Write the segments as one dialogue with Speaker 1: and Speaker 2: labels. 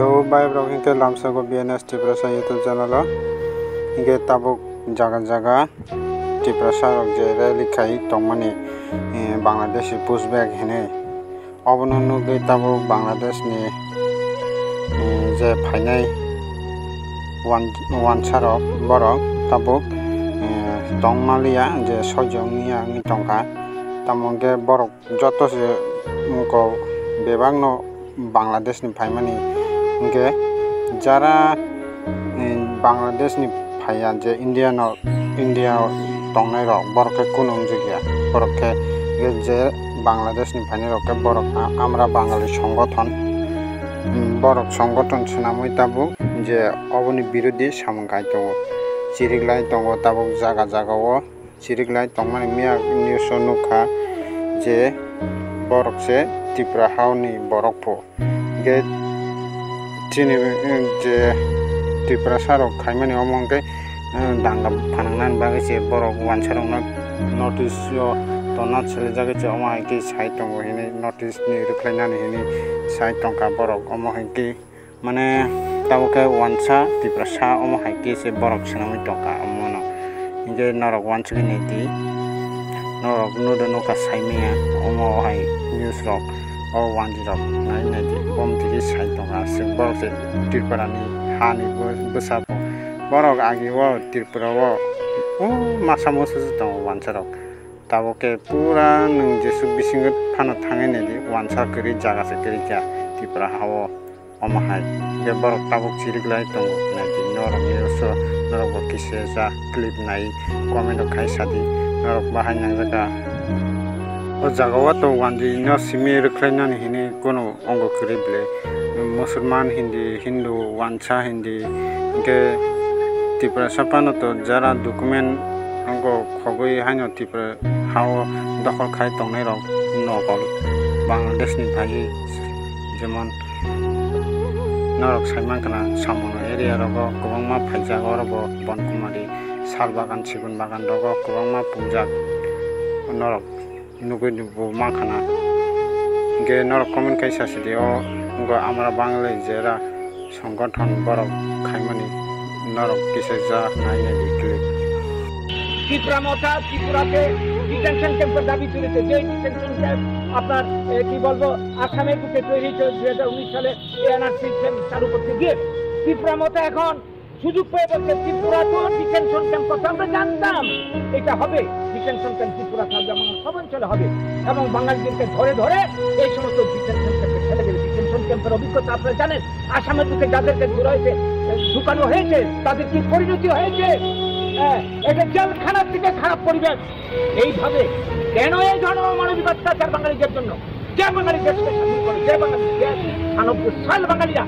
Speaker 1: Hello, bye bro. Hinke lamsa ko BNS Tiprasa YouTube channel. Hinke tabuk jaga Tiprasa rok je rally khai tongmani Bangladesh pushback hene. Obononu ge tabuk Bangladesh ni je phainai wan sarok borok tabuk tongmalia je sojongnia ni tongka tamonge borok joto se ko bebangno Bangladesh ni phaimani ge jara Bangladesh ni phaiya je India tongnai rok borok kunung jigya borok je Bangladesh ni phainai rok borok amra Bangali সংগঠন borok সংগঠন sunamui tabuk je oboni birodi samungkai tongo chiriklai tongo tabuk jaga o chiriklai tongmani miya news nukha je borok se Tripura hauni borok po ge chini je Tripura sarok khaimani omongke danga phanangnan bagi je borok wansarong notice yo tonat chele jage je omai ki site tongo hini notice ni ruklainani hini site tongka borok omai ki mane tabuke wansa Tripura sa omai ki se borok sanami tongka omono ge norok wansagi niti norok nudo noka saimia omo hai news rok o wanji rok nai bom tigi sai tonga se borok se Tripura ni hani besapo borok agi wo Tripura wo masa mosu tong wansa rok taboke pura nung jesu bisingot phano thangai nedi wansa kri jaga se kri kya Tripura hawo omo hai ge borok tabok chiriklai tong nai norok news norok kise ja clip nai comment khai sadi norok bahai nang jaga o jagawa to wanji no simi ruklainani hini kono ongo krible musulman hindu wansa hindi ke Tripura sapano to jara document ongo khogoi haino Tripura hao dokhol khai tongnai rok nokol Bangladesh ni bhai jemon norok saiman kana samono area rogo kobangma phaijago rogo bonkumari sal bagan sigun bagan rogo kobangma punjak norok nugui nubu makhana ge norok comment kaisa sidi o ngo amra Bangali jera সংগঠন borok khaimani norok kise ja naine dikle
Speaker 2: Tripura মথা ত্রিপুরাতে detention ক্যাম্পের দাবি তুলেছে যে detention camp আপনার কি বলবো আসামের বুকে তৈরি হয়েছে 2019 সালে এনআরসি চালু করতে গিয়ে ত্রিপুরা মথা এখন সুযোগ পেয়ে বলছে ত্রিপুরা তো ডিটেনশন ক্যাম্প কথা আমরা জানতাম এটা হবে ডিটেনশন ক্যাম্প ত্রিপুরা থাকবে এবং সব অঞ্চলে হবে এবং বাঙালিদেরকে ধরে এই সমস্ত ডিটেনশন ক্যাম্পে ছেড়ে দেবে ডিটেনশন ক্যাম্পের অভিজ্ঞতা আপনারা জানেন আসামের বুকে যাদেরকে ঢুকানো হয়েছে তাদের কি পরিণতি হয়েছে এটা জেলখানার থেকে খারাপ পরিবেশ এইভাবে কেন এই ধরনের মানবিক অত্যাচার বাঙালিদের জন্য যে বাঙালি দেশকে স্বাধীন করে যে বাঙালি 96 সাল বাঙালিরা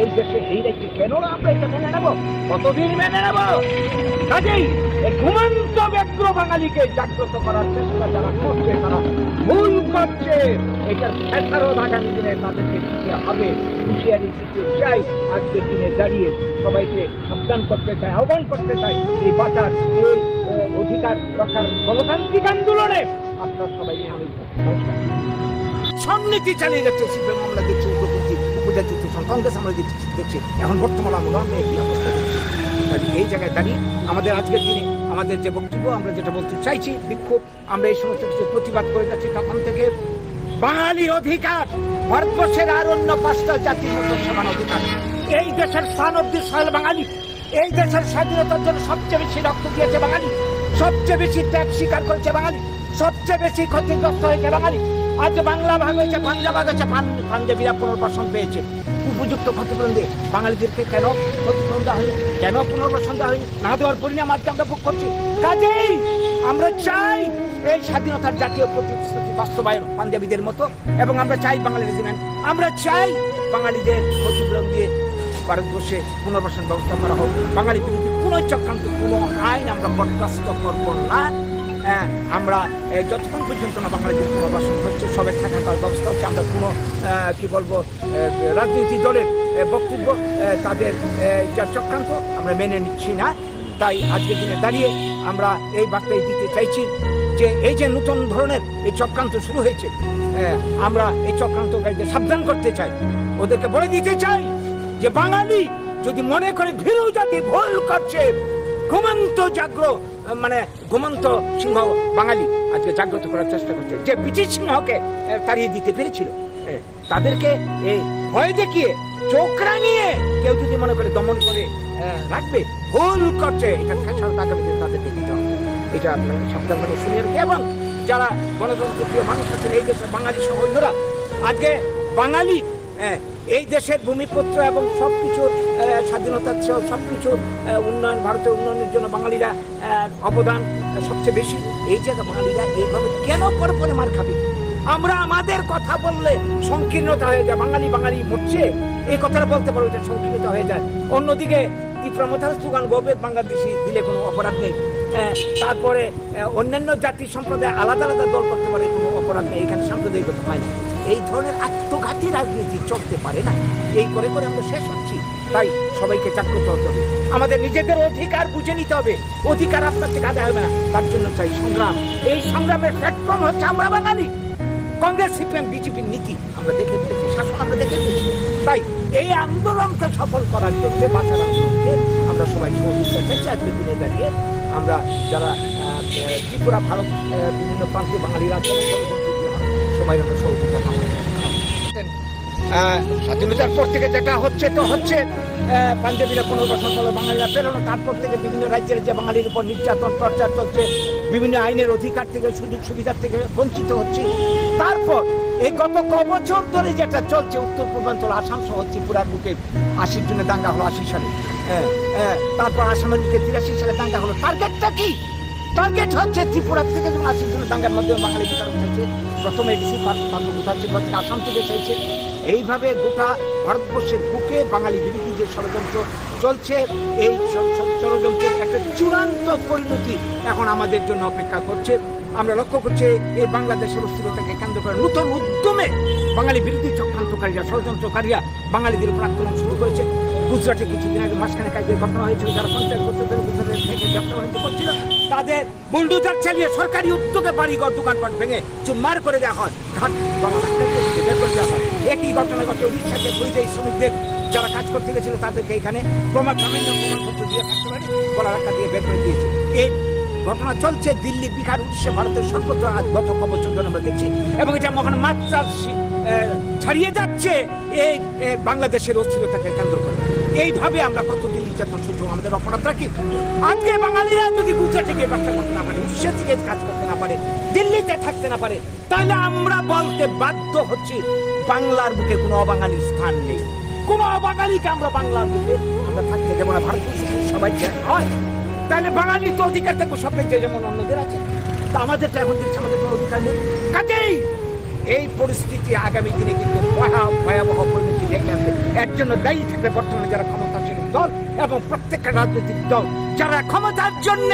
Speaker 2: এই দেশে এই রাজ্যে কেন আমরা এটা মেনে নেব কতদিন মেনে নেব কাজেই এই ঘুমন্ত ব্যগ্র বাঙালিকে জাগ্রত করার চেষ্টা যারা করছে তারা ভুল করছে এটার ফেসারও আগামী দিনে তাদেরকে দিতে হবে হুঁশিয়ারি দিতে চাই আজকের দিনে দাঁড়িয়ে সবাইকে সাবধান করতে চাই আহ্বান করতে চাই এই বাঁচার এই অধিকার রক্ষার গণতান্ত্রিক আন্দোলনে আপনার সবাইকে আমি সন্নীতি চালিয়ে যাচ্ছে সিপিএম আমরা দেখছি উপজাতি কংগ্রেস আমরা দেখছি এখন বর্তমান আন্দোলন এই জায়গায় দাঁড়িয়ে আমাদের আজকের দিনে আমাদের যে বক্তব্য আমরা যেটা বলতে চাইছি বিক্ষোভ আমরা এই সমস্ত কিছু প্রতিবাদ করে যাচ্ছি তখন থেকে বাঙালি অধিকার ভারতবর্ষের আর অন্য 5টা জাতির মতো সমান অধিকার এই দেশের স্থানব্দী সয়েল বাঙালি এই দেশের স্বাধীনতার জন্য সবচেয়ে বেশি রক্ত দিয়েছে বাঙালি সবচেয়ে বেশি ত্যাগ স্বীকার করেছে বাঙালি সবচেয়ে বেশি ক্ষতিগ্রস্ত হয়েছে বাঙালি আজ বাংলা ভাগ হয়েছে পাঞ্জাব ভাগ হয়েছে পাঞ্জাবিরা পুনর্বাসন পেয়েছে উপযুক্ত ক্ষতিপূরণ দিয়ে বাঙালিদেরকে কেন ক্ষতিপূরণ দেওয়া হয়নি কেন পুনর্বাসন দেওয়া হয়নি না দেওয়ার পরিণাম আজকে আমরা ভোগ করছি কাজেই আমরা চাই এই স্বাধীনতার জাতীয় প্রতিশ্রুতি বাস্তবায়ন পাঞ্জাবিদের মতো এবং আমরা চাই বাঙালি রেজিমেন্ট আমরা চাই বাঙালিদের ক্ষতিপূরণ দিয়ে ভারতবর্ষে পুনর্বাসন ব্যবস্থা করা হোক বাঙালি বিরোধী কোনো চক্রান্ত কোনো আইন আমরা বরদাস্ত করবো না আমরা যতক্ষণ পর্যন্ত না বাঙালিদের পুনর্বাসন হচ্ছে সবাই থাকার ব্যবস্থা হচ্ছে আমরা কোনো কি বলবো রাজনীতি দলের বক্তব্য তাদের যা চক্রান্ত আমরা মেনে নিচ্ছি না তাই আজকের দিনে দাঁড়িয়ে আমরা এই বার্তাই দিতে চাইছি যে এই যে নতুন ধরনের এই চক্রান্ত শুরু হয়েছে, আমরা এই চক্রান্তকারীদের সাবধান করতে চাই, ওদেরকে বলে দিতে চাই যে বাঙালি যদি মনে করে ভীরু জাতি ভুল করছে, ঘুমন্ত ঘুমন্ত সিংহ বাঙালি আজকে জাগ্রত করার চেষ্টা করছে, যে ব্রিটিশ সিংহকে তাড়িয়ে দিতে পেরেছিল, তাদেরকে এই ভয় দেখিয়ে চোখ রাঙিয়ে কেউ যদি মনে করে দমন করে রাখবে, ভুল করছে, এটা আগামীতে তাদেরকে দিতে হবে। এটা আপনারা সাবধান মানে শুনে রাখবে। এবং যারা গণতন্ত্রপ্রিয় মানুষ আছেন এই দেশের বাঙালি সহোদরা, আজকে বাঙালি এই দেশের ভূমিপুত্র এবং সবকিছুর স্বাধীনতার সবকিছুর উন্নয়ন, ভারতের উন্নয়নের জন্য বাঙালিরা অবদান সবচেয়ে বেশি। এই জায়গা বাঙালিরা এইভাবে কেন পরে মার খাবে? আমরা আমাদের কথা বললে সংকীর্ণতা হয়ে যায়, বাঙালি বাঙালি মরছে এই কথাটা বলতে পারো, এটা সংকীর্ণতা হয়ে যায়। অন্যদিকে ত্রিপুরা সুগান গোবেদ বাংলাদেশি দিলে কোনো অপরাধ নেই, তারপরে অন্যান্য জাতি সম্প্রদায় আলাদা আলাদা দল করতে পারে, কোনো অপরাধ নেই, এখানে সাম্প্রদায়িকতা হয় না। এই ধরনের আত্মঘাতী রাজনীতি চলতে পারে না, এই করে করে আমরা শেষ হচ্ছি। তাই সবাইকে জাগ্রত হতে হবে, আমাদের নিজেদের অধিকার বুঝে নিতে হবে। অধিকার আপনার থেকে আদায় হবে না, তার জন্য চাই সংগ্রাম। এই সংগ্রামের প্ল্যাটফর্ম হচ্ছে আমরা বাঙালি। কংগ্রেস, সিপিএম, বিজেপির নীতি আমরা দেখে ফেলেছি, শাসন আমরা দেখে ফেলেছি। তাই এই আন্দোলনকে সফল করার জন্য বাঁচার আন্দোলনকে আমরা সবাই সহযোগিতা চাইছি। আজকের দিনে দাঁড়িয়ে আমরা যারা ত্রিপুরা, ভারত বিভিন্ন প্রান্তে বাঙালিরা সবাই আমরা সহযোগিতা স্বাধীনতার পর থেকে যেটা হচ্ছে তো হচ্ছে, পাঞ্জাবিরা 15 বছর পরে বাঙালিরা পেরোনো, তারপর থেকে বিভিন্ন রাজ্যের যে বাঙালির উপর নির্যাতন টর্চার চলছে, বিভিন্ন আইনের অধিকার থেকে সুযোগ সুবিধার থেকে বঞ্চিত হচ্ছে। তারপর এই গত বছর ধরে যেটা চলছে, উত্তর পূর্বাঞ্চল আসাম সহ ত্রিপুরার বুকে 80 জনে দাঙ্গা হলো 80 সালে, তারপর আসামের বুকে 83 সালে দাঙ্গা হলো। টার্গেটটা কি? টার্গেট হচ্ছে ত্রিপুরা থেকে যখন 80 জনের দাঙ্গার মধ্যে বাঙালি বিচার উঠেছে, প্রথমে এডিসি উঠাচ্ছে, আসাম থেকে চাইছে। এইভাবে গোটা ভারতবর্ষের বুকে বাঙালি বিরোধী যে ষড়যন্ত্র চলছে, এই ষড়যন্ত্রের একটা চূড়ান্ত পরিণতি এখন আমাদের জন্য অপেক্ষা করছে। আমরা লক্ষ্য করছি এই বাংলাদেশের অস্থিরতাকে কেন্দ্র করে নতুন উদ্যমে বাঙালি বিরোধী চক্রান্তকারীরা, ষড়যন্ত্রকারীরা বাঙালিদের উপর আক্রমণ শুরু করেছে। গুজরাটে কিছুদিন আগে মাঝখানে কাজের ঘটনা হয়েছিল, যারা 50 বছর ধরে গুজরাটের থেকে ব্যবসা বাণিজ্য করছিল, তাদের বুলডোজার চালিয়ে সরকারি উদ্যোগে বাড়িঘর দোকানপাট ভেঙে চুরমার করে দেওয়া হয়, বের করে দেওয়া হয়। একই ঘটনা ঘটে উড়িষ্যাতে পরিযায়ী শ্রমিকদের যারা কাজ করতে গেছিল তাদেরকে এখানে প্রমাণপত্র দিয়ে থাকতে পারে, গলা রাখা দিয়ে বের করে দিয়েছে। এই ঘটনা চলছে দিল্লি, বিহার, উড়িষ্যা, ভারতের সর্বত্র আজ গত বছর ধরে আমরা দেখছি, এবং এটা মহান মাত্রা ছাড়িয়ে যাচ্ছে এই বাংলাদেশের অস্থিরতাকে কেন্দ্র করে। এইভাবে আমরা কতদিন নির্যাতন সহ্য, আমাদের অপরাধটা কি? আজকে বাঙালিরা যদি গুজরাটে গিয়ে ব্যবসা করতে না পারে, উড়িষ্যা থেকে কাজ করতে না পারে, দিল্লিতে থাকতে না পারে, তাহলে আমরা বলতে বাধ্য হচ্ছি বাংলার বুকে কোনো অবাঙালির স্থান নেই। কোনো অবাঙালিকে আমরা বাংলার বুকে আমরা থাকতে দেবো না। ভারতবর্ষের সবাই হয়, তাহলে বাঙালি তো অধিকার থাকবো সবাই যেমন অন্যদের আছে, তা আমাদেরটা এখন দেখছি আমাদের কোনো অধিকার নেই। কাজেই এই পরিস্থিতি আগামী দিনে কিন্তু ভয়াবহ পরিণতি ডেকে আসবে। এর জন্য দায়ী থাকবে বর্তমানে যারা ক্ষমতাসীন দল এবং প্রত্যেকটা রাজনৈতিক দল যারা ক্ষমতার জন্য